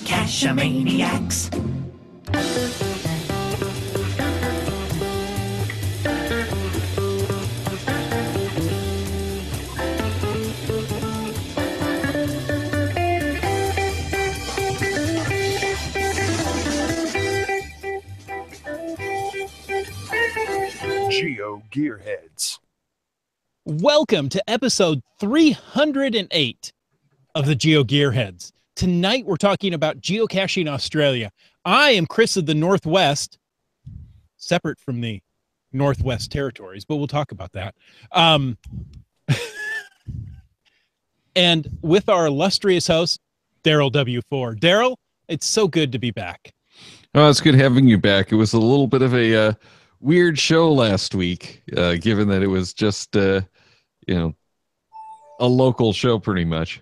Geocachomaniacs. GeoGearHeads. Welcome to episode 308 of the GeoGearHeads. Tonight we're talking about geocaching Australia. I am Chris of the Northwest, separate from the Northwest Territories, but we'll talk about that. And with our illustrious host, Daryl W4. Daryl, it's so good to be back. Oh, it's good having you back. It was a little bit of a weird show last week, given that it was just, a local show pretty much.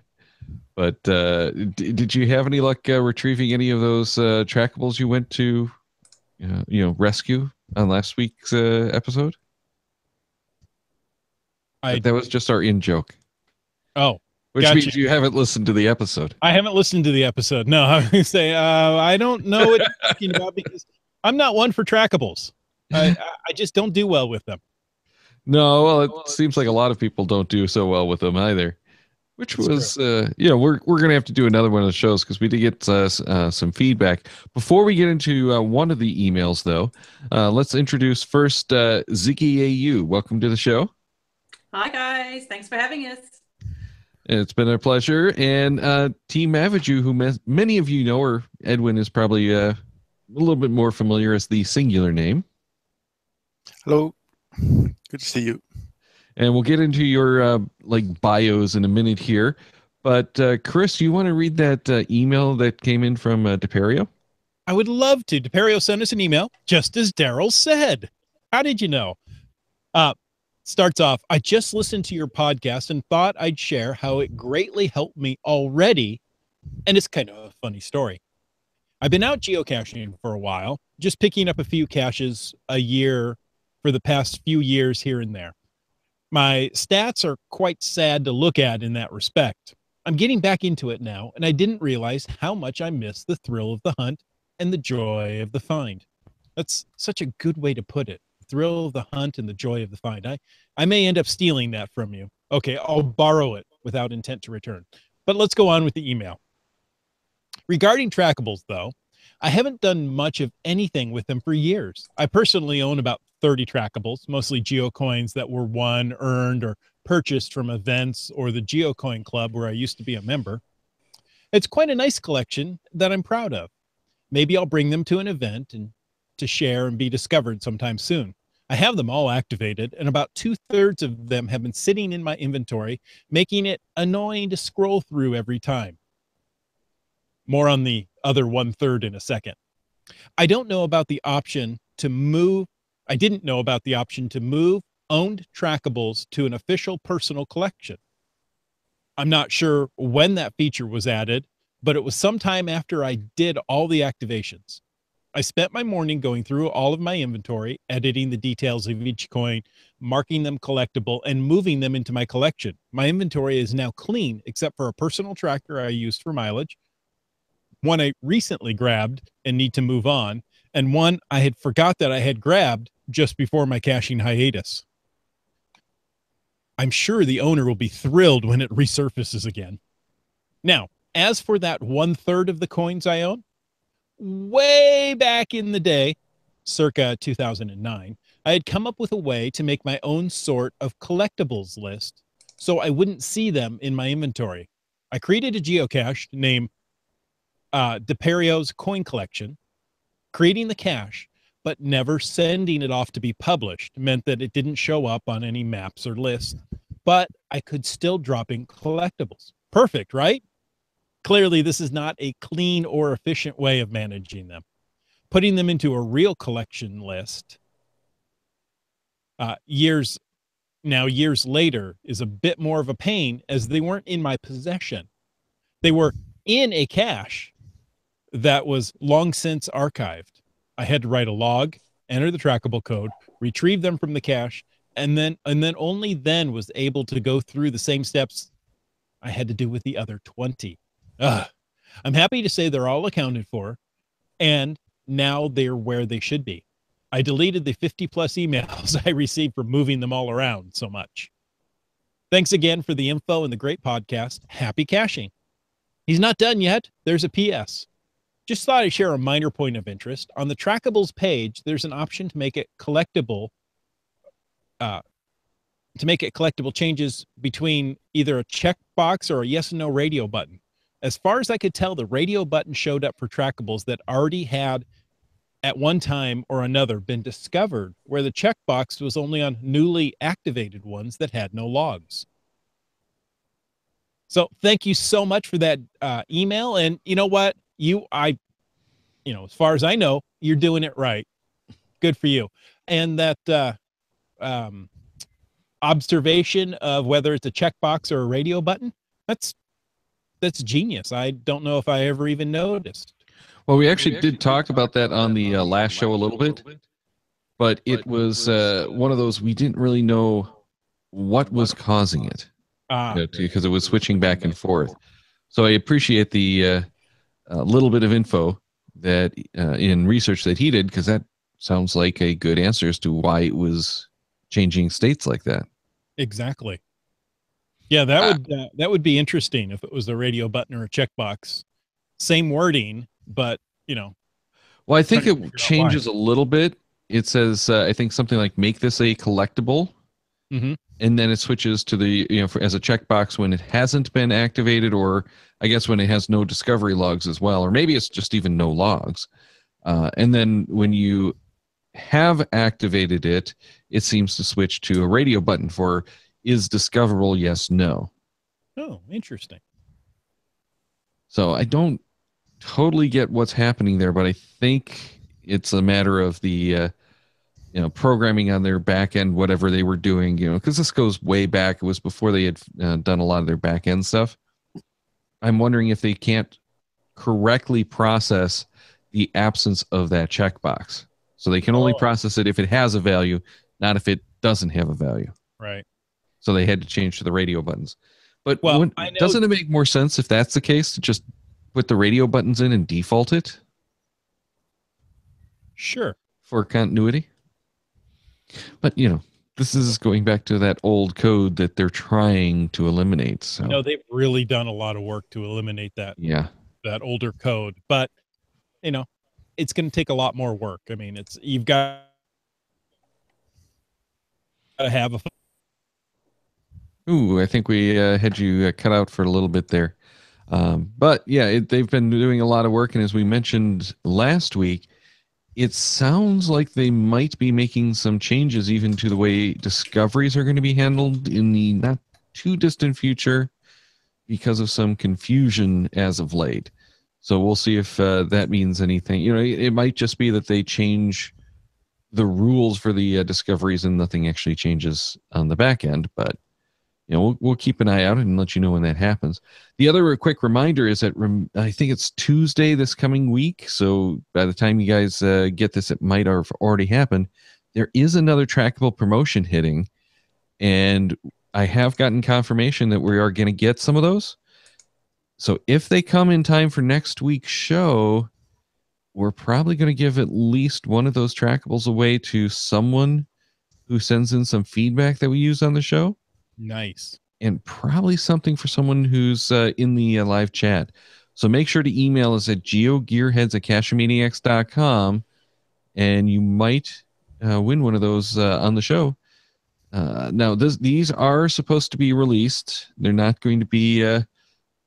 But did you have any luck retrieving any of those trackables you went to, rescue on last week's episode? That was just our in-joke. Oh. Which means you haven't listened to the episode. I haven't listened to the episode. No, I was going to say, I don't know what you're talking about because I'm not one for trackables. I just don't do well with them. No, well, it seems like a lot of people don't do so well with them either. Which was, we're going to have to do another one of the shows because we did get some feedback. Before we get into one of the emails, though, let's introduce first Ziggy AU. Welcome to the show. Hi, guys. Thanks for having us. It's been a pleasure. And Team Aviju, who many of you know, or Edwin is probably a little bit more familiar as the singular name. Hello. Good to see you. And we'll get into your bios in a minute here. But Chris, you want to read that email that came in from DePerio? I would love to. DePerio sent us an email, just as Daryl said. How did you know? Starts off, I just listened to your podcast and thought I'd share how it greatly helped me already. And it's kind of a funny story. I've been out geocaching for a while, just picking up a few caches a year for the past few years here and there. My stats are quite sad to look at in that respect. I'm getting back into it now, and I didn't realize how much I missed the thrill of the hunt and the joy of the find. That's such a good way to put it. Thrill of the hunt and the joy of the find. I may end up stealing that from you. Okay, I'll borrow it without intent to return. But let's go on with the email. Regarding trackables, though, I haven't done much of anything with them for years. I personally own about 30 trackables, mostly geocoins that were won, earned, or purchased from events or the Geocoin Club where I used to be a member. It's quite a nice collection that I'm proud of. Maybe I'll bring them to an event and to share and be discovered sometime soon. I have them all activated, and about 2/3 of them have been sitting in my inventory, making it annoying to scroll through every time. More on the other 1/3 in a second. I didn't know about the option to move owned trackables to an official personal collection. I'm not sure when that feature was added, but it was sometime after I did all the activations. I spent my morning going through all of my inventory, editing the details of each coin, marking them collectible, and moving them into my collection. My inventory is now clean, except for a personal tracker I used for mileage, one I recently grabbed and need to move on, and one I had forgot that I had grabbed just before my caching hiatus. I'm sure the owner will be thrilled when it resurfaces again. Now, as for that 1/3 of the coins I own, way back in the day, circa 2009, I had come up with a way to make my own sort of collectibles list so I wouldn't see them in my inventory. I created a geocache named DePerio's Coin Collection. Creating the cache, but never sending it off to be published meant that it didn't show up on any maps or lists, but I could still drop in collectibles. Perfect, right? Clearly, this is not a clean or efficient way of managing them. Putting them into a real collection list years later is a bit more of a pain as they weren't in my possession. They were in a cache that was long since archived. I had to write a log, enter the trackable code, retrieve them from the cache, and then only then was able to go through the same steps I had to do with the other 20. I'm happy to say they're all accounted for, and now they're where they should be. I deleted the 50 plus emails I received from moving them all around so much. Thanks again for the info and the great podcast. Happy caching. He's not done yet. There's a PS. Just thought I'd share a minor point of interest. On the trackables page, there's an option to make it collectible, changes between either a checkbox or a yes and no radio button. As far as I could tell, the radio button showed up for trackables that already had at one time or another been discovered, where the checkbox was only on newly activated ones that had no logs. So thank you so much for that email. And you know what? As far as I know, you're doing it right. Good for you. And that observation of whether it's a checkbox or a radio button, that's genius. I don't know if I ever even noticed. Well, we actually did talk about that on the last show a little bit, but it was one of those we didn't really know what was causing it, because it was switching back and forth. So I appreciate the little bit of info that in research that he did, because that sounds like a good answer as to why it was changing states like that. Exactly. Yeah, that would be interesting if it was a radio button or a checkbox. Same wording, but well, I think it changes a little bit. It says I think something like make this a collectible, and then it switches to the as a checkbox when it hasn't been activated, or I guess when it has no discovery logs as well, or maybe it's just even no logs. And then when you have activated it, it seems to switch to a radio button for is discoverable, yes, no. Oh, interesting. So I don't totally get what's happening there, but I think it's a matter of the programming on their back end, whatever they were doing, because this goes way back. It was before they had done a lot of their back end stuff. I'm wondering if they can't correctly process the absence of that checkbox. So they can only process it if it has a value, not if it doesn't have a value. Right. So they had to change to the radio buttons. But doesn't it make more sense if that's the case to just put the radio buttons in and default it? Sure. For continuity. But, this is going back to that old code that they're trying to eliminate. So no, they've really done a lot of work to eliminate that. Yeah. That older code. But, it's going to take a lot more work. I mean, you've got to have a... Ooh, I think we had you cut out for a little bit there. But yeah, they've been doing a lot of work. And as we mentioned last week, it sounds like they might be making some changes even to the way discoveries are going to be handled in the not too distant future because of some confusion as of late. So we'll see if that means anything. It might just be that they change the rules for the discoveries and nothing actually changes on the back end. But we'll keep an eye out and let you know when that happens. The other quick reminder is that I think it's Tuesday this coming week. So by the time you guys get this, it might have already happened. There is another trackable promotion hitting, and I have gotten confirmation that we are going to get some of those. So if they come in time for next week's show, we're probably going to give at least one of those trackables away to someone who sends in some feedback that we use on the show. Nice. And probably something for someone who's in the live chat. So make sure to email us at geogearheads@cachemaniacs.com, and you might win one of those on the show. Now, these are supposed to be released. They're not going to be,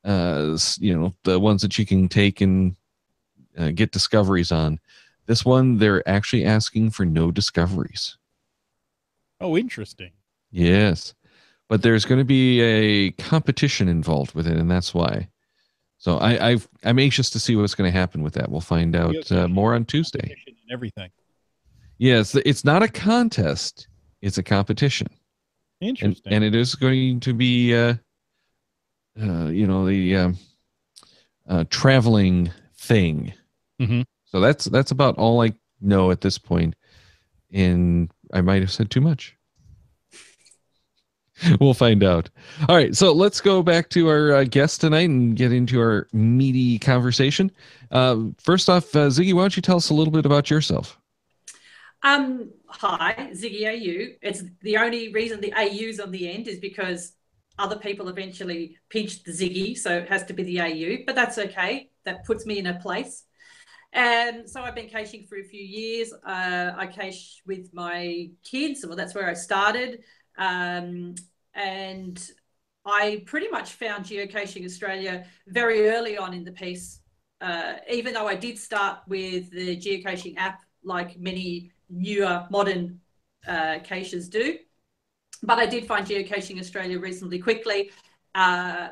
the ones that you can take and get discoveries on. This one, they're actually asking for no discoveries. Oh, interesting. Yes. But there's going to be a competition involved with it, and that's why. So I'm anxious to see what's going to happen with that. We'll find out more on Tuesday. And everything. Yes, it's not a contest; it's a competition. Interesting. And it is going to be, the traveling thing. Mm-hmm. So that's about all I know at this point. And I might have said too much. We'll find out. All right, so let's go back to our guest tonight and get into our meaty conversation. First off, Ziggy, why don't you tell us a little bit about yourself? Hi, Ziggy AU. It's the only reason the AU's on the end is because other people eventually pinched the Ziggy, so it has to be the AU, but that's okay. That puts me in a place. And so I've been caching for a few years. I cache with my kids. Well, that's where I started. And I pretty much found Geocaching Australia very early on in the piece, even though I did start with the geocaching app like many newer modern caches do. But I did find Geocaching Australia reasonably quickly,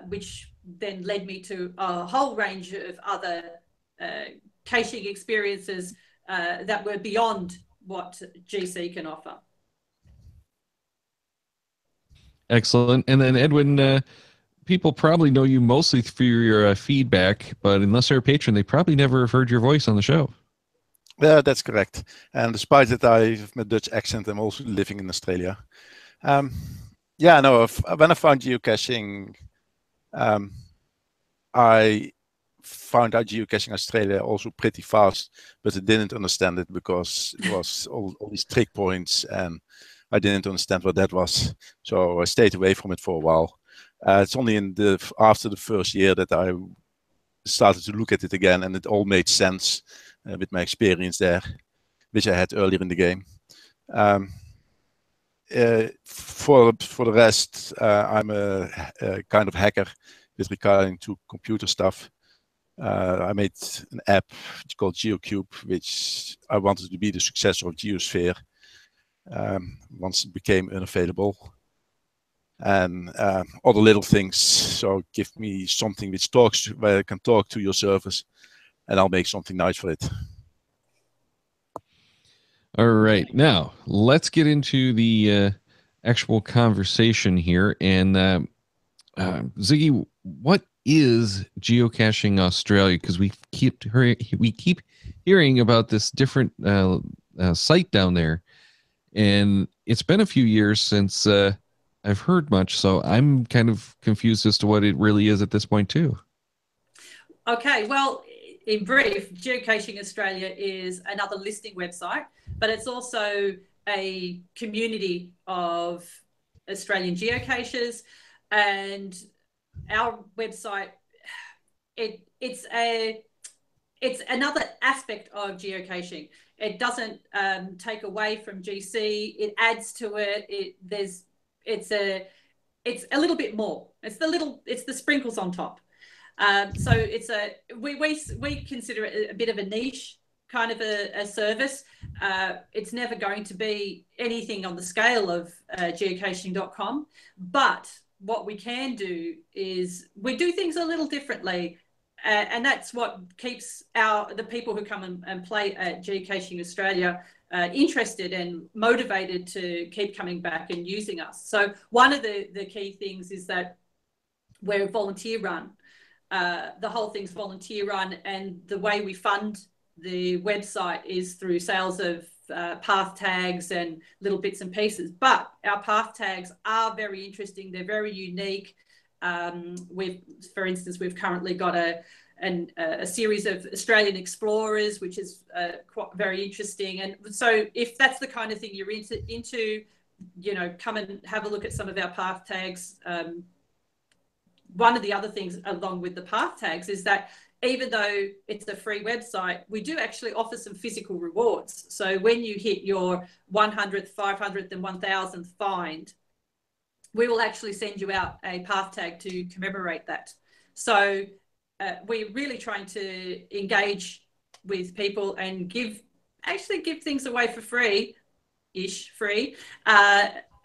which then led me to a whole range of other caching experiences that were beyond what GC can offer. Excellent. And then Edwin, people probably know you mostly through your feedback, but unless they're a patron, they probably never have heard your voice on the show. Yeah, that's correct. And despite that I have my Dutch accent, I'm also living in Australia. Yeah, no, when I found geocaching, I found out geocaching Australia also pretty fast, but I didn't understand it because it was all these trick points and I didn't understand what that was. So I stayed away from it for a while. It's only after the first year that I started to look at it again, and it all made sense with my experience there, which I had earlier in the game. For the rest, I'm a kind of hacker with regarding to computer stuff. I made an app called GeoCube, which I wanted to be the successor of Geosphere once it became unavailable. And other little things. So give me something which talks, where I can talk to your service, and I'll make something nice for it. All right, now let's get into the actual conversation here. And Ziggy, what is Geocaching Australia? Because we keep hearing about this different site down there, and it's been a few years since I've heard much, so I'm kind of confused as to what it really is at this point too. Okay, well, in brief, Geocaching Australia is another listing website, but it's also a community of Australian geocachers, and our website, it's another aspect of geocaching. It doesn't take away from GC. It adds to it. It's a little bit more. It's the sprinkles on top. So we consider it a bit of a niche kind of a service. It's never going to be anything on the scale of geocaching.com, but what we can do is we do things a little differently, and that's what keeps the people who come and play at Geocaching Australia interested and motivated to keep coming back and using us. So one of the key things is that we're volunteer run. The whole thing's volunteer run, and the way we fund the website is through sales of path tags and little bits and pieces. But our path tags are very interesting. They're very unique. For instance, we've currently got a series of Australian explorers, which is quite very interesting. And so if that's the kind of thing you're into, come and have a look at some of our path tags. One of the other things along with the path tags is that even though it's a free website, we do actually offer some physical rewards. So when you hit your 100th, 500th and 1000th find, we will actually send you out a path tag to commemorate that. So we're really trying to engage with people and give things away for free-ish,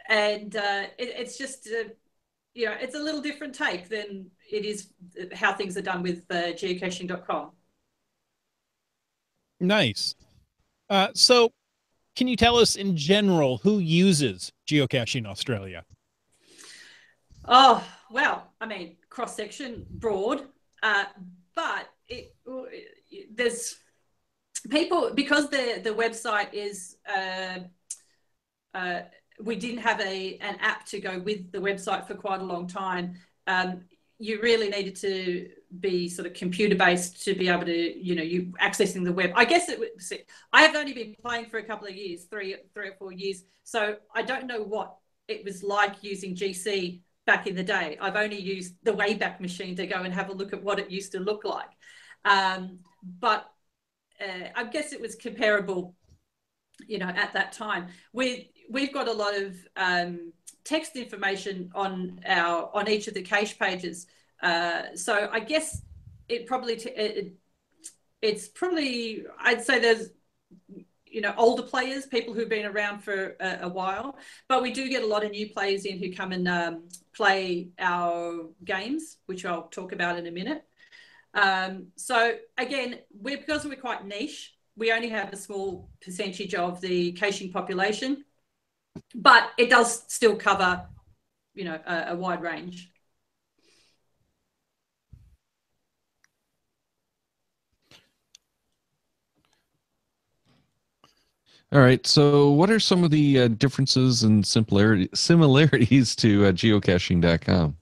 it's just it's a little different take than it is how things are done with geocaching.com. Nice. So can you tell us in general who uses Geocaching Australia? Oh, well, I mean, cross-section, broad, but there's people, because the website is we didn't have an app to go with the website for quite a long time. You really needed to be sort of computer based to be able to, you accessing the web. I guess I have only been playing for a couple of years, three or 4 years. So I don't know what it was like using GC back in the day. I've only used the Wayback Machine to go and have a look at what it used to look like. But I guess it was comparable, at that time. We've got a lot of text information on each of the cache pages. So I guess it's probably, I'd say there's, older players, people who've been around for a while, but we do get a lot of new players in who come and play our games, which I'll talk about in a minute. So again, because we're quite niche, we only have a small percentage of the caching population, but it does still cover, a wide range. All right. So what are some of the differences and similarities to geocaching.com?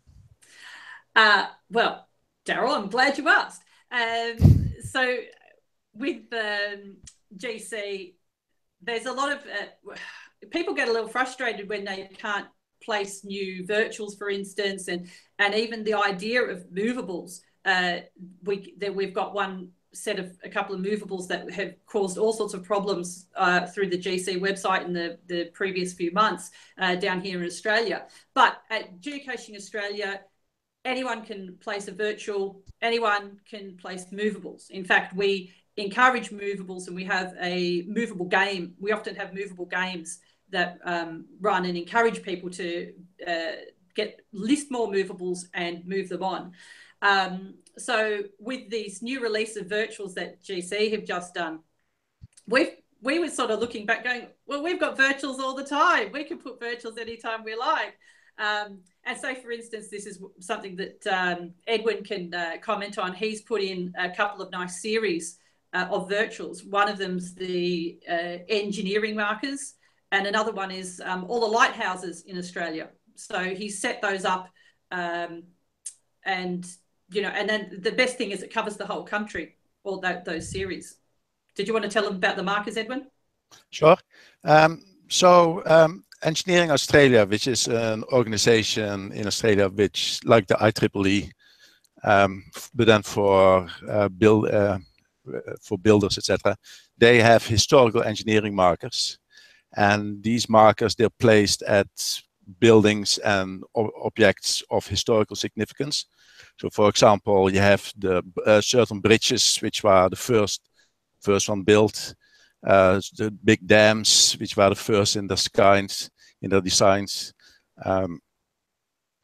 Well, Daryl, I'm glad you asked. So with GC, there's a lot of people get a little frustrated when they can't place new virtuals, for instance, and even the idea of movables. We've got a couple of movables that have caused all sorts of problems through the GC website in the previous few months down here in Australia. But at Geocaching Australia, anyone can place a virtual, anyone can place movables. In fact, we encourage movables, and we have a movable game. We often have movable games that run and encourage people to list more movables and move them on. So with these new release of virtuals that GC have just done, we were sort of looking back going, well, we've got virtuals all the time. We can put virtuals anytime we like. And so, for instance, this is something that Edwin can comment on. He's put in a couple of nice series of virtuals. One of them's the engineering markers, and another one is all the lighthouses in Australia. So he set those up, and then the best thing is it covers the whole country, all those series. Did you want to tell them about the markers, Edwin? Sure. Engineering Australia, which is an organization in Australia which, like the IEEE, but then for builders, etc., they have historical engineering markers, and these markers, they're placed at buildings and objects of historical significance. So, for example, you have the certain bridges which were the first one built. The big dams, which were the first in their designs,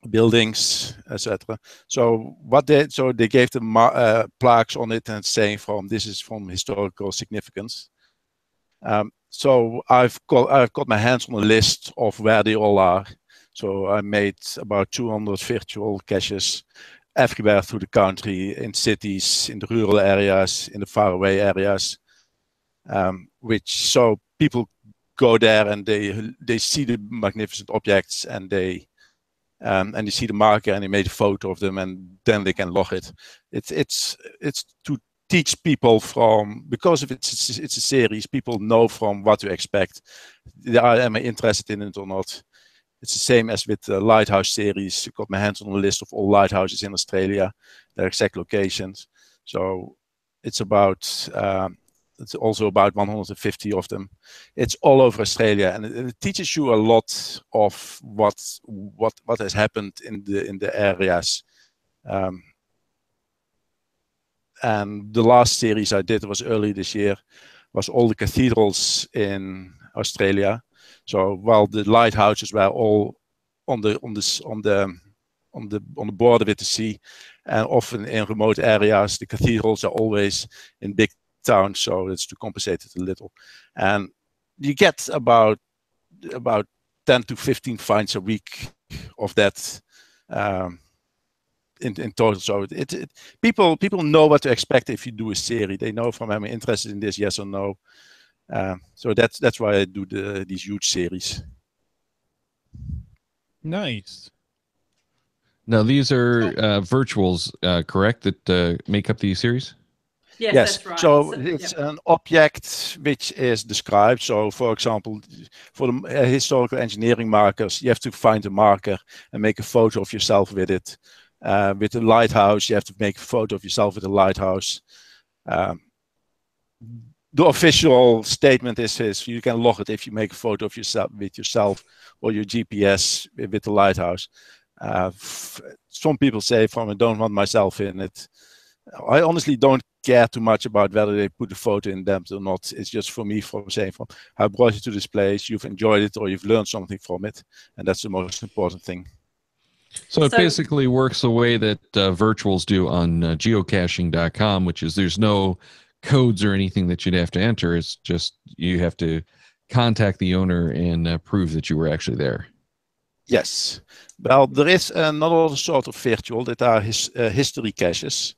buildings, etc. So they gave the plaques on it and saying this is from historical significance. So I've got my hands on a list of where they all are. So I made about 200 virtual caches everywhere through the country, in cities, in the rural areas, in the faraway areas. So people go there and they see the magnificent objects, and they see the marker, and they made a photo of them, and then they can log it. It's to teach people because if it's a series, people know from what to expect. Am I interested in it or not? It's the same as with the Lighthouse series. I've got my hands on a list of all lighthouses in Australia, their exact locations. So it's also about 150 of them. It's all over Australia, and it teaches you a lot of what has happened in the areas. And the last series I did was early this year, was all the cathedrals in Australia. So while the lighthouses were all on the border with the sea, and often in remote areas, the cathedrals are always in big towns, so it's to compensate it a little. And you get about 10 to 15 finds a week of that in total. So people know what to expect if you do a series. They know from, am I interested in this, yes or no. So that's why I do these huge series. Nice. Now, these are virtuals, correct, that make up the series? Yes, Yes, that's right. so So, it's yeah. an object which is described. So, for example, for the historical engineering markers, you have to find a marker and make a photo of yourself with it. With the lighthouse, you have to make a photo of yourself with the lighthouse. The official statement is you can log it if you make a photo of yourself with yourself or your GPS with the lighthouse. Some people say, "From I don't want myself in it." I honestly don't care too much about whether they put a photo in them or not. It's just for me, from saying, from I brought you to this place, you've enjoyed it, or you've learned something from it, and that's the most important thing. So it So- basically works the way that virtuals do on geocaching.com, which is there's no codes or anything that you'd have to enter. It's just you have to contact the owner and prove that you were actually there. Yes. Well, there is another sort of virtual that are history caches.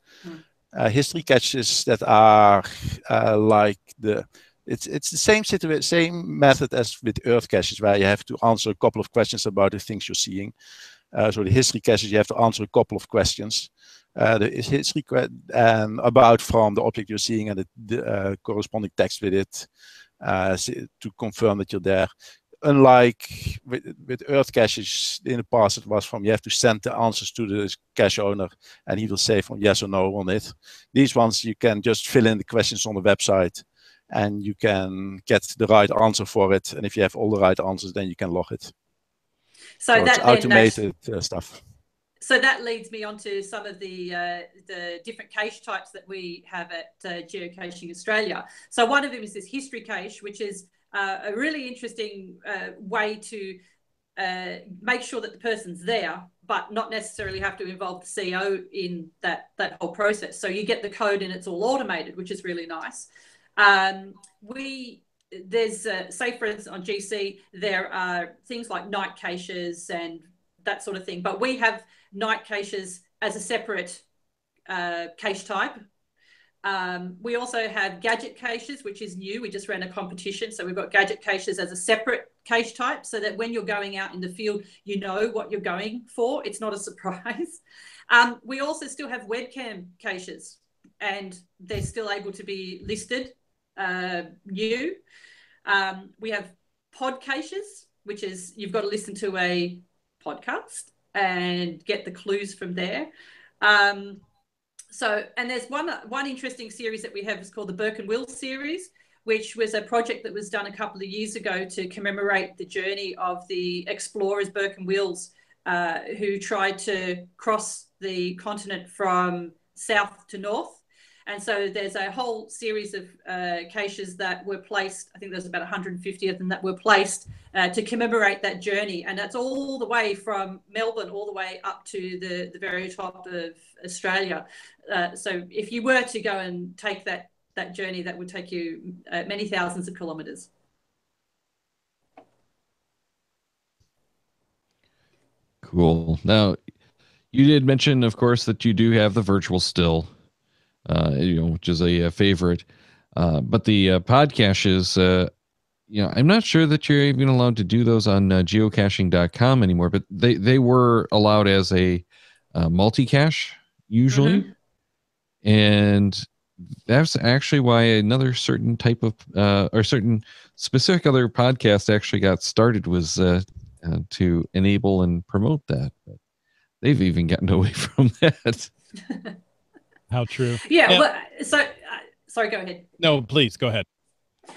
History caches that are like it's the same method as with Earth caches, where you have to answer a couple of questions about the things you're seeing. So the history caches, you have to answer a couple of questions. The history about from the object you're seeing and the corresponding text with it to confirm that you're there. Unlike with Earth caches in the past, it was from you have to send the answers to the cache owner and he will say from yes or no on it. These ones you can just fill in the questions on the website and you can get the right answer for it. And if you have all the right answers, then you can log it. So it's that automated stuff. So that leads me on to some of the different cache types that we have at Geocaching Australia. So one of them is this history cache, which is a really interesting way to make sure that the person's there, but not necessarily have to involve the CEO in that whole process. So you get the code and it's all automated, which is really nice. There's say for instance on GC there are things like night caches and that sort of thing, but we have night caches as a separate cache type. We also have gadget caches, which is new. We just ran a competition, so we've got gadget caches as a separate cache type, so that when you're going out in the field, you know what you're going for. It's not a surprise. We also still have webcam caches, and they're still able to be listed new. We have pod caches, which is you've got to listen to a podcast and get the clues from there. And there's one interesting series that we have is called the Burke and Will series, which was a project that was done a couple of years ago to commemorate the journey of the explorers Burke and Wills, who tried to cross the continent from south to north. And so there's a whole series of caches that were placed, I think there's about 150 of them that were placed to commemorate that journey. And that's all the way from Melbourne all the way up to the very top of Australia. So if you were to go and take that journey, that would take you many thousands of kilometres. Cool. Now, you did mention, of course, that you do have the virtual still, which is a favorite. But the podcasts, I'm not sure that you're even allowed to do those on geocaching.com anymore, but they were allowed as a multi-cache usually. Mm-hmm. And that's actually why another certain type of or certain specific other podcast actually got started was to enable and promote that. But they've even gotten away from that. How true. Yeah. Now, well, sorry, go ahead. No, please go ahead.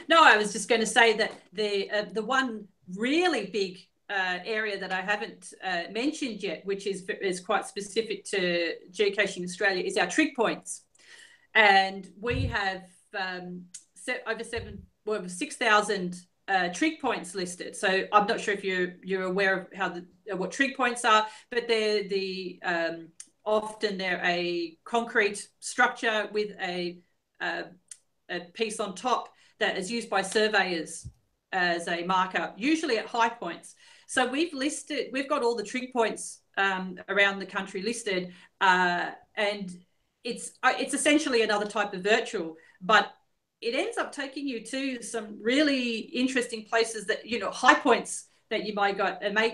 No, I was just going to say that the one really big area that I haven't mentioned yet, which is quite specific to Geocaching Australia, is our trig points. And we have over 6,000 trig points listed. So I'm not sure if you're aware of what trig points are, but they're often they're a concrete structure with a piece on top that is used by surveyors as a marker, usually at high points. So we've got all the trig points around the country listed, and it's essentially another type of virtual, but it ends up taking you to some really interesting places that, high points that you might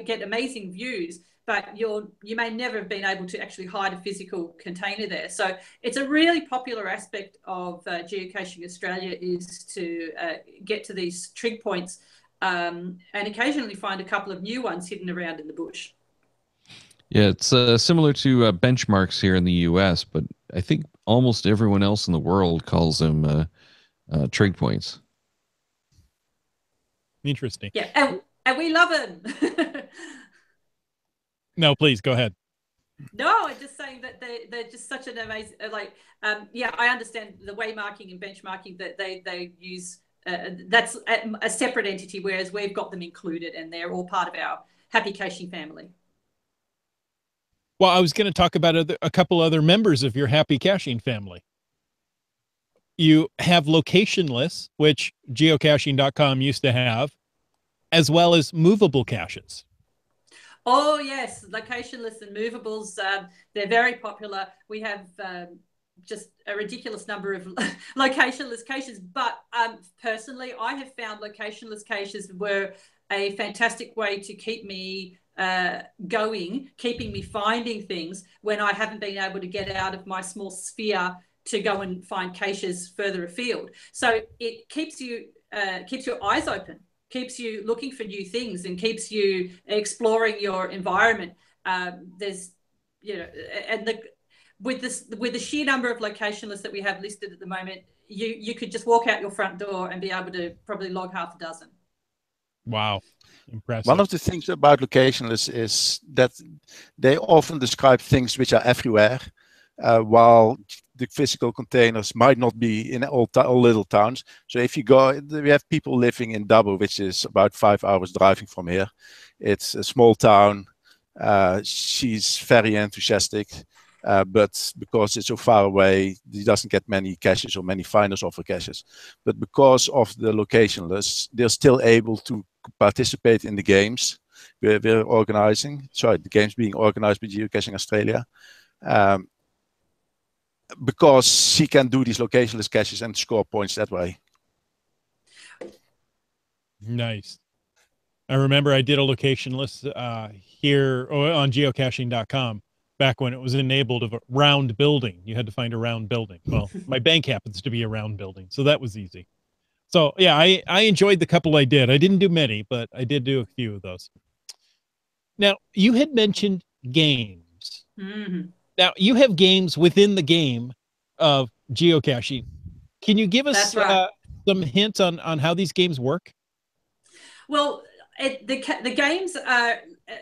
get amazing views, but you may never have been able to actually hide a physical container there. So it's a really popular aspect of Geocaching Australia, is to get to these trig points and occasionally find a couple of new ones hidden around in the bush. Yeah, it's similar to benchmarks here in the U.S., but I think almost everyone else in the world calls them trig points. Interesting. Yeah, and we love them. No, please go ahead. No, I'm just saying that they're just such an amazing, yeah, I understand the waymarking and benchmarking that they use. That's a separate entity, whereas we've got them included and they're all part of our Happy Caching family. Well, I was going to talk about a couple other members of your Happy Caching family. You have location lists, which geocaching.com used to have, as well as movable caches. Oh, yes. Location lists and movables, they're very popular. We have just a ridiculous number of location-less caches. But personally, I have found location-less caches were a fantastic way to keep me going, keeping me finding things when I haven't been able to get out of my small sphere to go and find caches further afield. So it keeps your eyes open, keeps you looking for new things, and keeps you exploring your environment. There's, and with the sheer number of location lists that we have listed at the moment, you could just walk out your front door and be able to probably log half a dozen. Wow. Impressive. One of the things about location lists is that they often describe things which are everywhere, while the physical containers might not be in all little towns. So if you go, we have people living in Dubbo, which is about 5 hours driving from here. It's a small town. She's very enthusiastic, but because it's so far away, he doesn't get many caches or many finders of caches. But because of the location lists, they're still able to participate in the games we're organizing. Sorry, the games being organized by Geocaching Australia. Because she can do these locationless caches and score points that way. Nice. I remember I did a locationless here on geocaching.com back when it was enabled of a round building. You had to find a round building. Well, my bank happens to be a round building, so that was easy. So yeah, I enjoyed the couple I did. I didn't do many, but I did do a few of those. Now, you had mentioned games. Mm-hmm. Now, you have games within the game of geocaching. Can you give us some hints on how these games work? Well, the games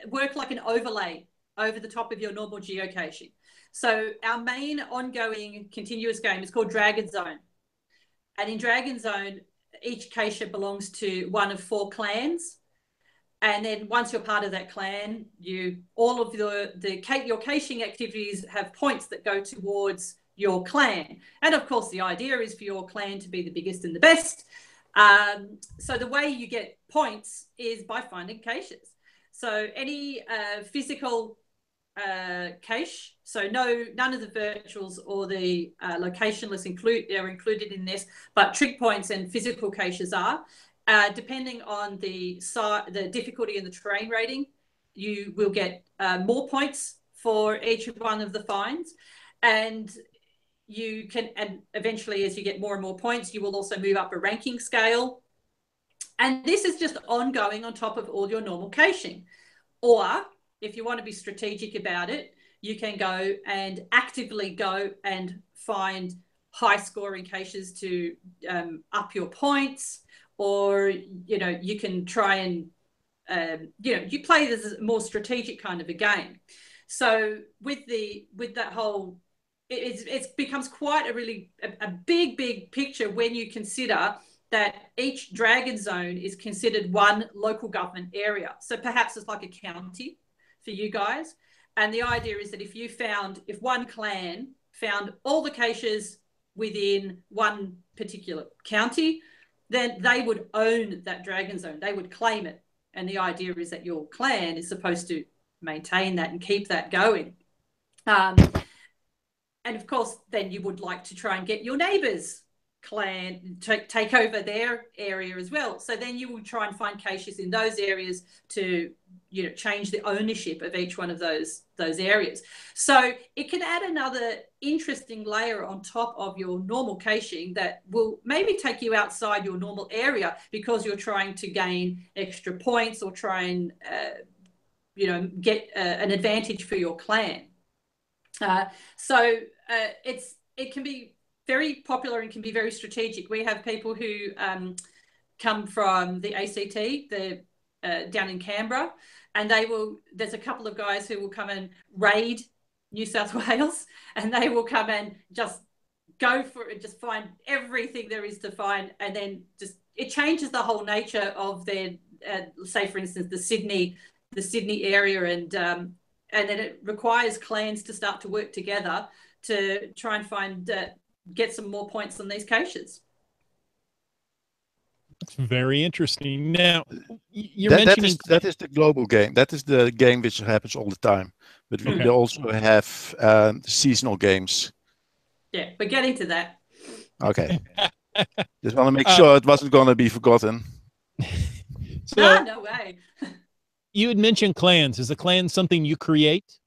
work like an overlay over the top of your normal geocaching. So our main ongoing continuous game is called Dragon Zone. And in Dragon Zone, each cacher belongs to one of 4 clans. And then once you're part of that clan, all of your caching activities have points that go towards your clan. And of course, the idea is for your clan to be the biggest and the best. So the way you get points is by finding caches. So any physical cache, so none of the virtuals or the locationless are included in this, but trig points and physical caches are. Depending on the difficulty and the terrain rating, you will get more points for each one of the finds. And you can, and eventually as you get more and more points, you will also move up a ranking scale. And this is just ongoing on top of all your normal caching. Or if you want to be strategic about it, you can go and actively go and find high scoring caches to up your points. Or, you can try and, you play this as a more strategic kind of a game. So with that whole, it becomes quite a big picture when you consider that each Dragon Zone is considered one local government area. So perhaps it's like a county for you guys. And the idea is that if one clan found all the caches within one particular county, then they would own that Dragon Zone. They would claim it. And the idea is that your clan is supposed to maintain that and keep that going. And of course, then you would like to try and get your neighbours' clan take over their area as well. So then you will try and find caches in those areas to, you know, change the ownership of each one of those areas. So it can add another interesting layer on top of your normal caching that will maybe take you outside your normal area because you're trying to gain extra points or try and you know, get an advantage for your clan. It can be very popular and can be very strategic. We have people who come from the ACT, down in Canberra, and there's a couple of guys who will come and raid New South Wales, and they will come and just go for it, just find everything there is to find, and then just it changes the whole nature of their, say for instance, the Sydney area, and then it requires clans to start to work together to try and find get some more points on these caches. It's very interesting. Now, you're mentioning that is the global game. That is the game which happens all the time. But we also have seasonal games. Yeah, we're getting to that. Okay. Just want to make sure it wasn't going to be forgotten. So, no way. You had mentioned clans. Is a clan something you create?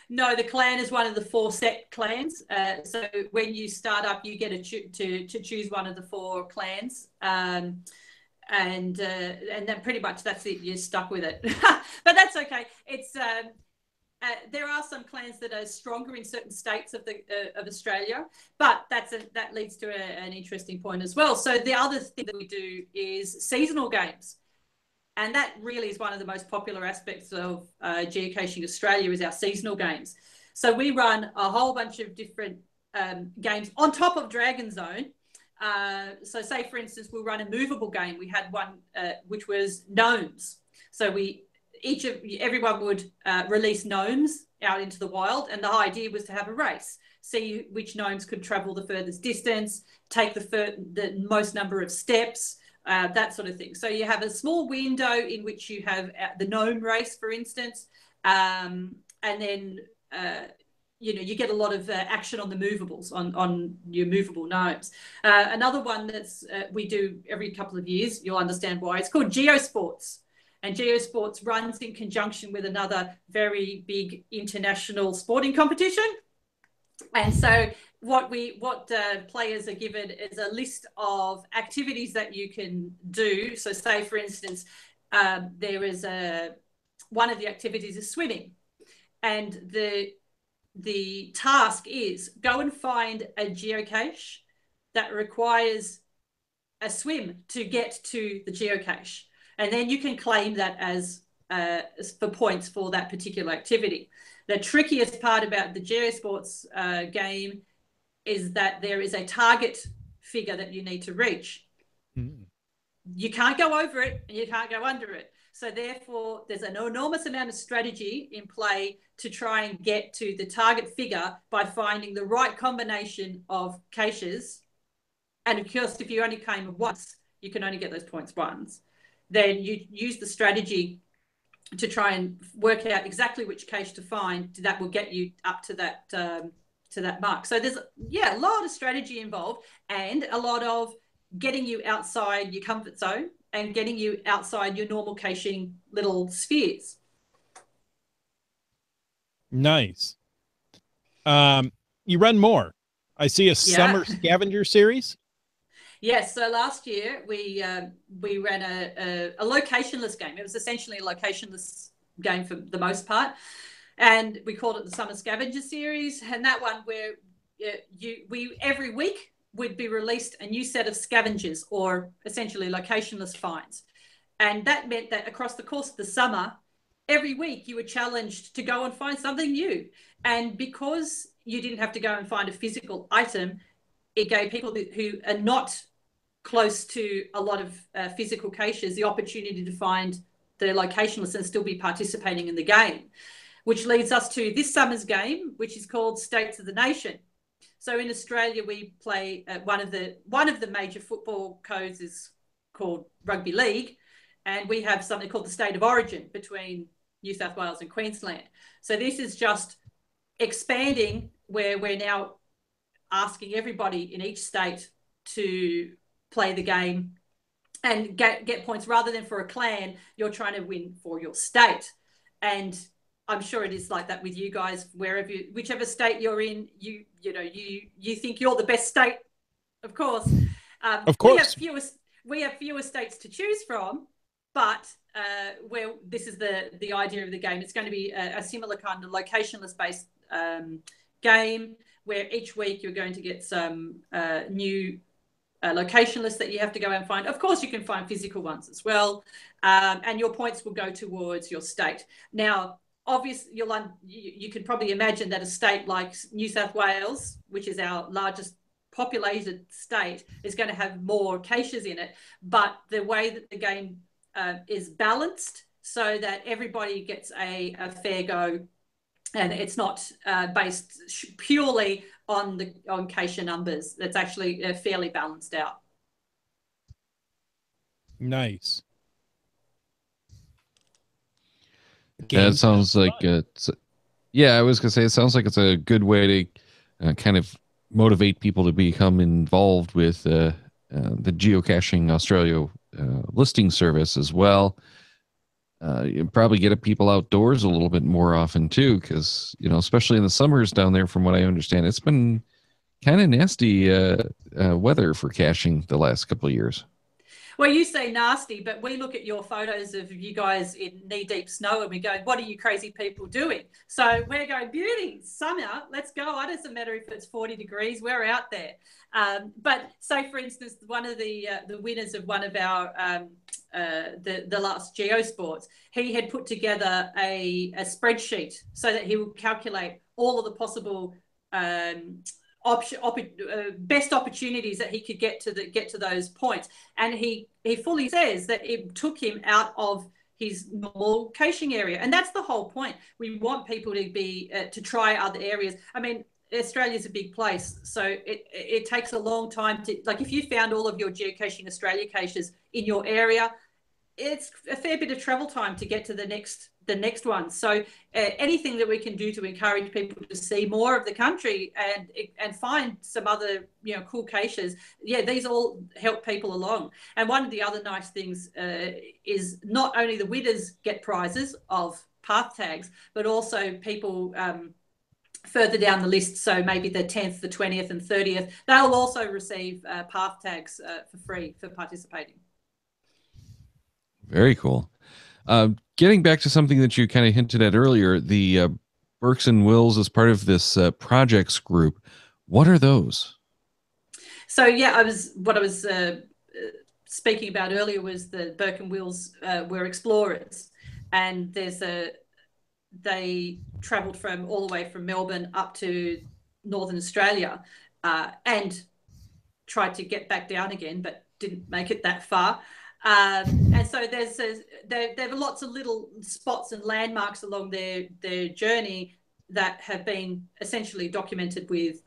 No, the clan is one of the 4 set clans. So when you start up, you get to choose one of the 4 clans, and then pretty much that's it. You're stuck with it, but that's okay. It's there are some clans that are stronger in certain states of Australia, but that leads to an interesting point as well. So the other thing that we do is seasonal games. And that really is one of the most popular aspects of Geocaching Australia is our seasonal games. So we run a whole bunch of different games on top of Dragon Zone. So say, for instance, we'll run a movable game. We had one which was gnomes. So everyone would release gnomes out into the wild. And the idea was to have a race, see which gnomes could travel the furthest distance, take the most number of steps, that sort of thing. So you have a small window in which you have the gnome race, for instance, and then you know, you get a lot of action on the movables, on your movable gnomes. Another one that's we do every couple of years, you'll understand why, it's called Geosports. And Geosports runs in conjunction with another very big international sporting competition. And so what players are given is a list of activities that you can do. So say, for instance, there is one of the activities is swimming. And the task is go and find a geocache that requires a swim to get to the geocache. And then you can claim that as for points for that particular activity. The trickiest part about the Geosports game is that there is a target figure that you need to reach. Mm. You can't go over it and you can't go under it. So therefore, there's an enormous amount of strategy in play to try and get to the target figure by finding the right combination of caches. And of course, if you only claim once, you can only get those points once. Then you use the strategy to try and work out exactly which cache to find that will get you up to that mark. So there's a lot of strategy involved and a lot of getting you outside your comfort zone and getting you outside your normal caching little spheres. Nice. You run more. I see a summer scavenger series. Yes, so last year we ran a locationless game. It was essentially a locationless game for the most part, and we called it the Summer Scavenger Series. And that one where we every week would be released a new set of scavengers, or essentially locationless finds, and that meant that across the course of the summer, every week you were challenged to go and find something new. And because you didn't have to go and find a physical item, it gave people who are not close to a lot of physical caches the opportunity to find the locationless and still be participating in the game, which leads us to this summer's game, which is called States of the Nation. So in Australia, we play one of the major football codes is called Rugby League, and we have something called the State of Origin between New South Wales and Queensland. So this is just expanding, where we're now asking everybody in each state to play the game and get points. Rather than for a clan, you're trying to win for your state. And I'm sure it is like that with you guys, whichever state you're in, you think you're the best state, of course. Of course. We have fewer states to choose from, but this is the idea of the game. It's going to be a similar kind of locationless based game where each week you're going to get some new location lists that you have to go and find. Of course, you can find physical ones as well, and your points will go towards your state. Now, obviously, you can probably imagine that a state like New South Wales, which is our largest populated state, is going to have more caches in it, but the way that the game is balanced so that everybody gets a fair go, and it's not based purely on cache numbers. That's actually fairly balanced out. Nice. Yeah, it sounds like it's. Yeah, I was gonna say it sounds like it's a good way to kind of motivate people to become involved with the Geocaching Australia listing service as well. You probably get people outdoors a little bit more often too, because especially in the summers down there, from what I understand, it's been kind of nasty weather for caching the last couple of years. Well, you say nasty, but we look at your photos of you guys in knee-deep snow and we go, what are you crazy people doing? So we're going, beauty, summer, let's go. It doesn't matter if it's 40 degrees, we're out there. But say, for instance, one of the winners of one of our the last Geosports, he had put together a spreadsheet so that he would calculate all of the possible best opportunities that he could get to those points, and he fully says that it took him out of his normal caching area, and that's the whole point. We want people to be to try other areas. I mean, Australia's a big place, so it takes a long time to, like, if you found all of your Geocaching Australia caches in your area, it's a fair bit of travel time to get to the next one. So anything that we can do to encourage people to see more of the country and find some other cool caches, these all help people along. And one of the other nice things is not only the winners get prizes of path tags, but also people further down the list, so maybe the 10th, the 20th and 30th, they'll also receive path tags for free for participating. Very cool. Getting back to something that you kind of hinted at earlier, the Burks and Wills as part of this projects group. What are those? So what I was speaking about earlier was the Burke and Wills were explorers, and they travelled from all the way from Melbourne up to Northern Australia and tried to get back down again, but didn't make it that far. And so there are lots of little spots and landmarks along their journey that have been essentially documented with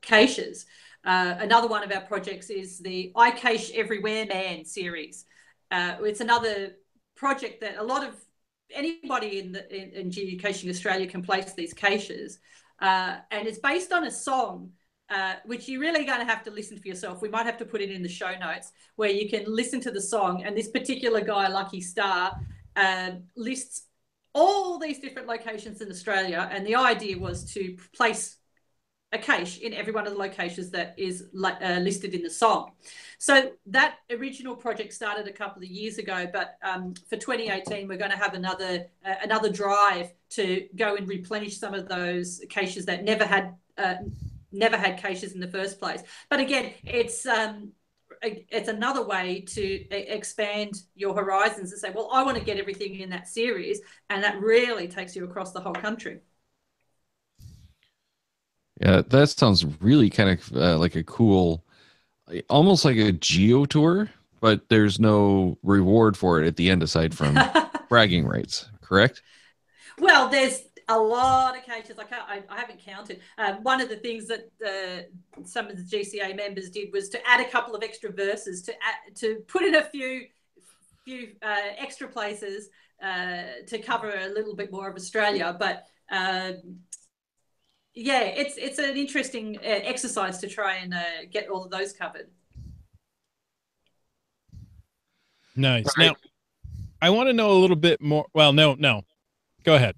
caches. Another one of our projects is the I Cache Everywhere Man series. It's another project that anybody in Geocaching Australia can place these caches, and it's based on a song. Which you're really going to have to listen for yourself. We might have to put it in the show notes where you can listen to the song. And this particular guy, Lucky Star, lists all these different locations in Australia. And the idea was to place a cache in every one of the locations that is listed in the song. So that original project started a couple of years ago, but for 2018, we're going to have another drive to go and replenish some of those caches that never had caches in the first place. But again, it's another way to expand your horizons and say, well, I want to get everything in that series, and that really takes you across the whole country. Yeah, that sounds really kind of like a cool, almost like a geo tour, but there's no reward for it at the end aside from bragging rights, correct? Well, there's a lot of caches. I haven't counted. One of the things that some of the GCA members did was to add a couple of extra verses to put in a few extra places to cover a little bit more of Australia. But yeah, it's an interesting exercise to try and get all of those covered. Nice. Right. Now, I want to know a little bit more. Well, no. Go ahead.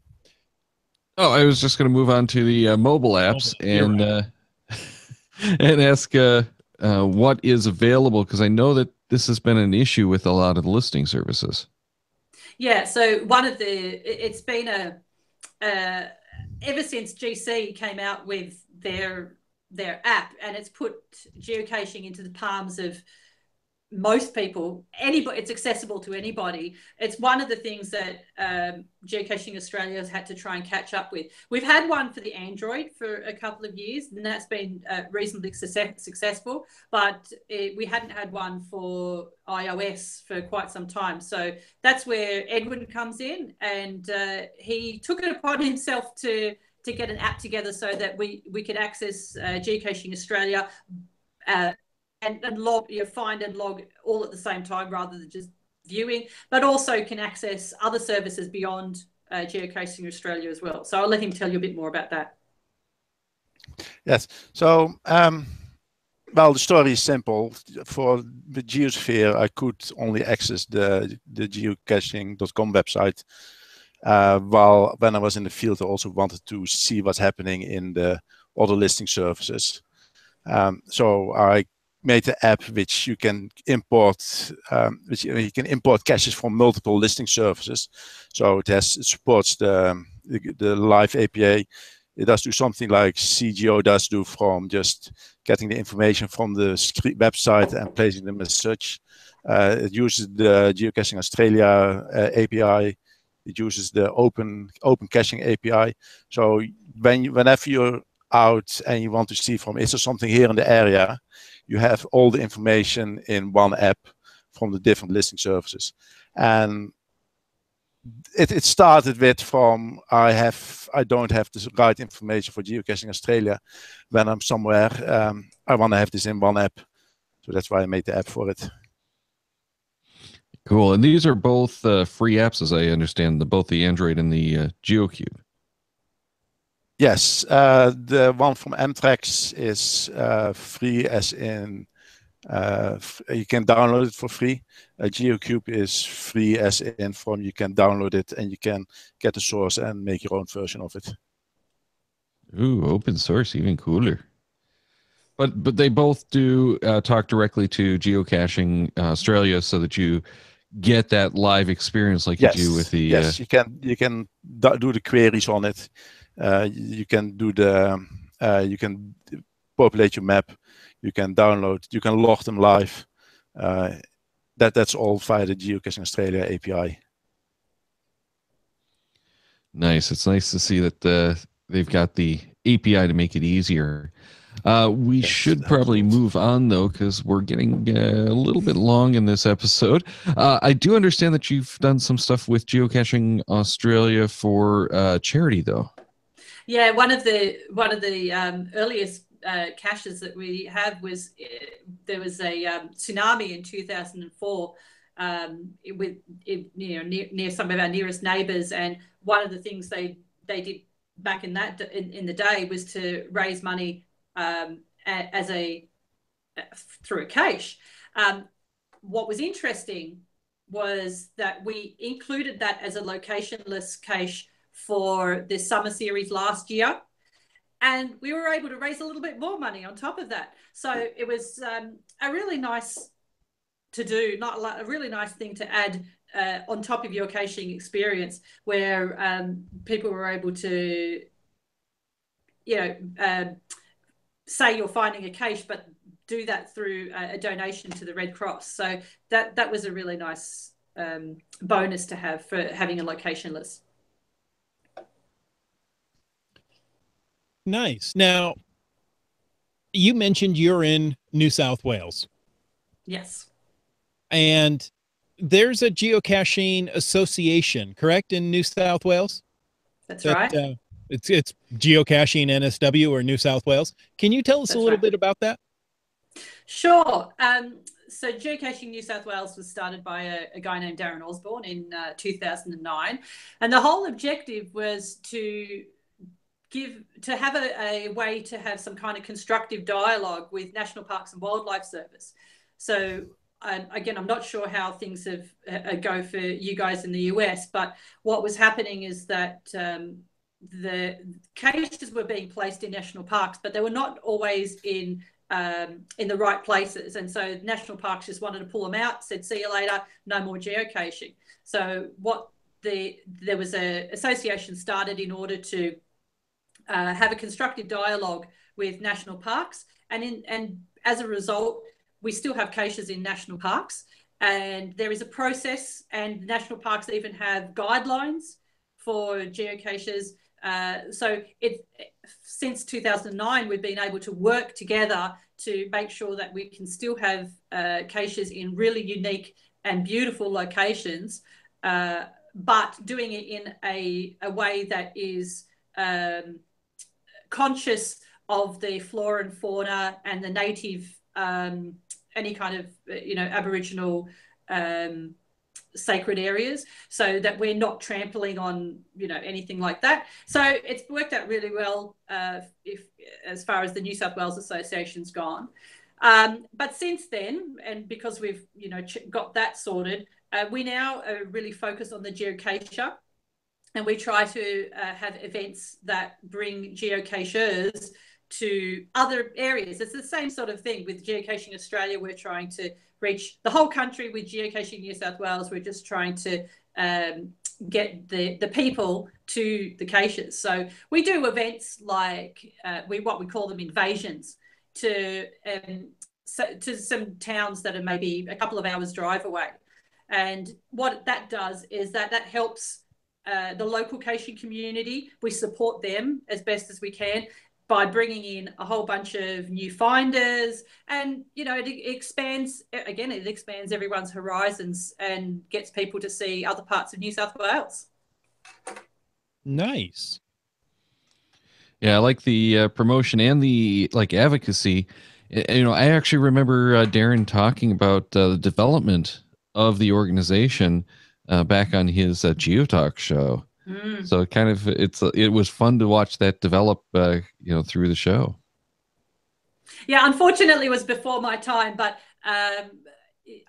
Oh, I was just going to move on to the mobile apps and and ask what is available, because I know that this has been an issue with a lot of the listing services. Yeah, so it's been ever since GC came out with their app, and it's put geocaching into the palms of most people. Anybody, it's accessible to anybody. It's one of the things that Geocaching Australia has had to try and catch up with. We've had one for the Android for a couple of years, and that's been reasonably successful, but we hadn't had one for iOS for quite some time. So that's where Edwin comes in, and he took it upon himself to get an app together so that we could access Geocaching Australia and log, find and log all at the same time rather than just viewing, but also can access other services beyond Geocaching Australia as well. So I'll let him tell you a bit more about that. Yes. So, well, the story is simple. For the Geosphere, I could only access the geocaching.com website. While when I was in the field, I also wanted to see what's happening in the other listing services. So I made an app which you can import, which you can import caches from multiple listing services. So it supports the live API. It does do something like CGO does do, from just getting the information from the website and placing them as such. It uses the Geocaching Australia API. It uses the open caching API. So whenever you're out and you want to see from, is there something here in the area, you have all the information in one app from the different listing services. And it started with from I don't have the right information for Geocaching Australia when I'm somewhere. I want to have this in one app, so that's why I made the app for it. Cool. And these are both free apps, as I understand, both the Android and the GeoCube. Yes, the one from Amtrax is free, as in you can download it for free. GeoCube is free, as in from you can download it and you can get the source and make your own version of it. Ooh, open source, even cooler. But they both do talk directly to Geocaching Australia, so that you get that live experience like you do with the. Yes, you can do the queries on it. You can do you can populate your map. You can download. You can log them live. That's all via the Geocaching Australia API. Nice. It's nice to see that they've got the API to make it easier. We should probably move on, though, because we're getting a little bit long in this episode. I do understand that you've done some stuff with Geocaching Australia for charity, though. Yeah, one of the earliest caches that we have was there was a tsunami in 2004 near some of our nearest neighbours, and one of the things they did back in the day was to raise money through a cache. What was interesting was that we included that as a locationless cache for the summer series last year, and we were able to raise a little bit more money on top of that. So it was a really nice to do, a really nice thing to add on top of your caching experience, where people were able to, say you're finding a cache, but do that through a donation to the Red Cross. So that was a really nice bonus to have for having a locationless. Nice. Now, you mentioned you're in New South Wales. Yes. And there's a geocaching association, correct, in New South Wales? That's right. It's Geocaching NSW, or New South Wales. Can you tell us a little bit about that? Sure. So Geocaching New South Wales was started by a guy named Darren Osborne in 2009. And the whole objective was to have a way to have some kind of constructive dialogue with National Parks and Wildlife Service. So again, I'm not sure how things have go for you guys in the US, but what was happening is that the cages were being placed in national parks, but they were not always in the right places. And so national parks just wanted to pull them out, said, see you later, no more geocaching. So there was an association started in order to have a constructive dialogue with national parks. And as a result, we still have caches in national parks. And there is a process, and national parks even have guidelines for geocaches. So since 2009, we've been able to work together to make sure that we can still have caches in really unique and beautiful locations, but doing it in a way that is conscious of the flora and fauna and the native, any kind of, Aboriginal sacred areas, so that we're not trampling on, anything like that. So it's worked out really well as far as the New South Wales Association's gone. But since then, and because we've, got that sorted, we now are really focused on the geocacher, and we try to have events that bring geocachers to other areas. It's the same sort of thing with Geocaching Australia. We're trying to reach the whole country. With Geocaching New South Wales, we're just trying to get the people to the caches. So we do events like what we call them invasions to some towns that are maybe a couple of hours drive away. And what that does is that helps the local caching community. We support them as best as we can by bringing in a whole bunch of new finders, and it expands everyone's horizons and gets people to see other parts of New South Wales. Nice. Yeah, I like the promotion and the advocacy. I actually remember Darren talking about the development of the organization back on his GeoTalk show. So it was fun to watch that develop, through the show. Yeah, unfortunately, it was before my time, but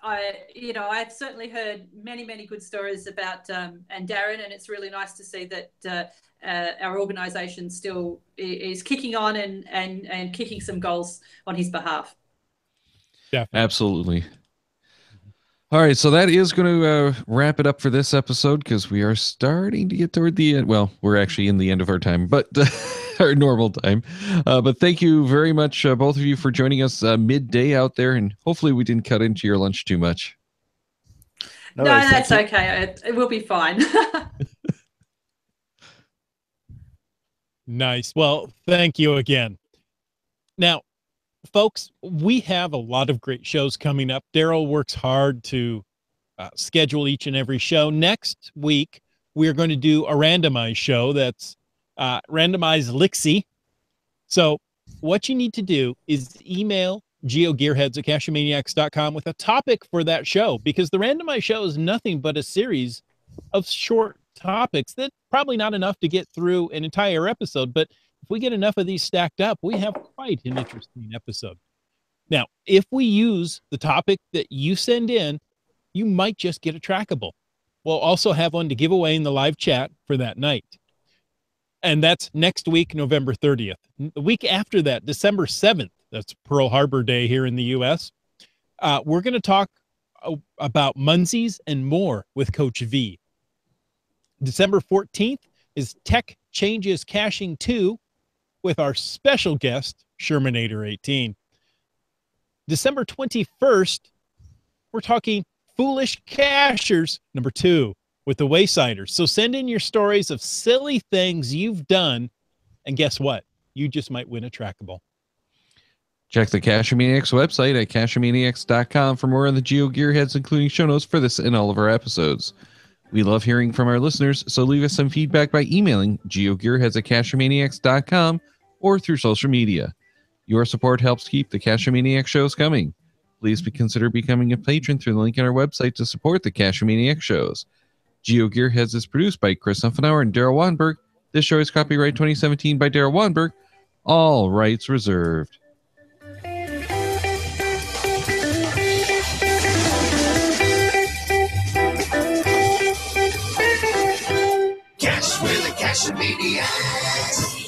I've certainly heard many, many good stories about and Darren, and it's really nice to see that our organisation still is kicking on and kicking some goals on his behalf. Yeah, absolutely. All right, so that is going to wrap it up for this episode, because we are starting to get toward the end. Well, we're actually in the end of our time, but our normal time. But thank you very much, both of you, for joining us midday out there, and hopefully we didn't cut into your lunch too much. No, that's okay. It will be fine. Nice. Well, thank you again. Now, folks, we have a lot of great shows coming up. Daryl works hard to schedule each and every show. Next week, we are going to do a randomized show that's randomized Lixie. So what you need to do is email GeoGearHeads@cachemaniacs.com with a topic for that show, because the randomized show is nothing but a series of short topics that probably not enough to get through an entire episode, but if we get enough of these stacked up, we have quite an interesting episode. Now, if we use the topic that you send in, you might just get a trackable. We'll also have one to give away in the live chat for that night. And that's next week, November 30th. The week after that, December 7th, that's Pearl Harbor Day here in the U.S., we're going to talk about Munsies and more with Coach V. December 14th is Tech Changes Caching 2 with our special guest, Shermanator 18. December 21st, we're talking Foolish Cachers number 2 with the Waysiders. So send in your stories of silly things you've done, and guess what? You just might win a trackable. Check the Cachemaniacs website at cachemaniacs.com for more on the GeoGearHeads, including show notes for this and all of our episodes. We love hearing from our listeners, so leave us some feedback by emailing geogearheads@cachemaniacs.com or through social media. Your support helps keep the Cachemaniacs shows coming. Please consider becoming a patron through the link on our website to support the Cachemaniacs shows. GeoGearHeads is produced by Chris Huffenauer and Daryl Wanberg, This show is copyright 2017 by Daryl Weinberg. All rights reserved. Cash with the Cash Media.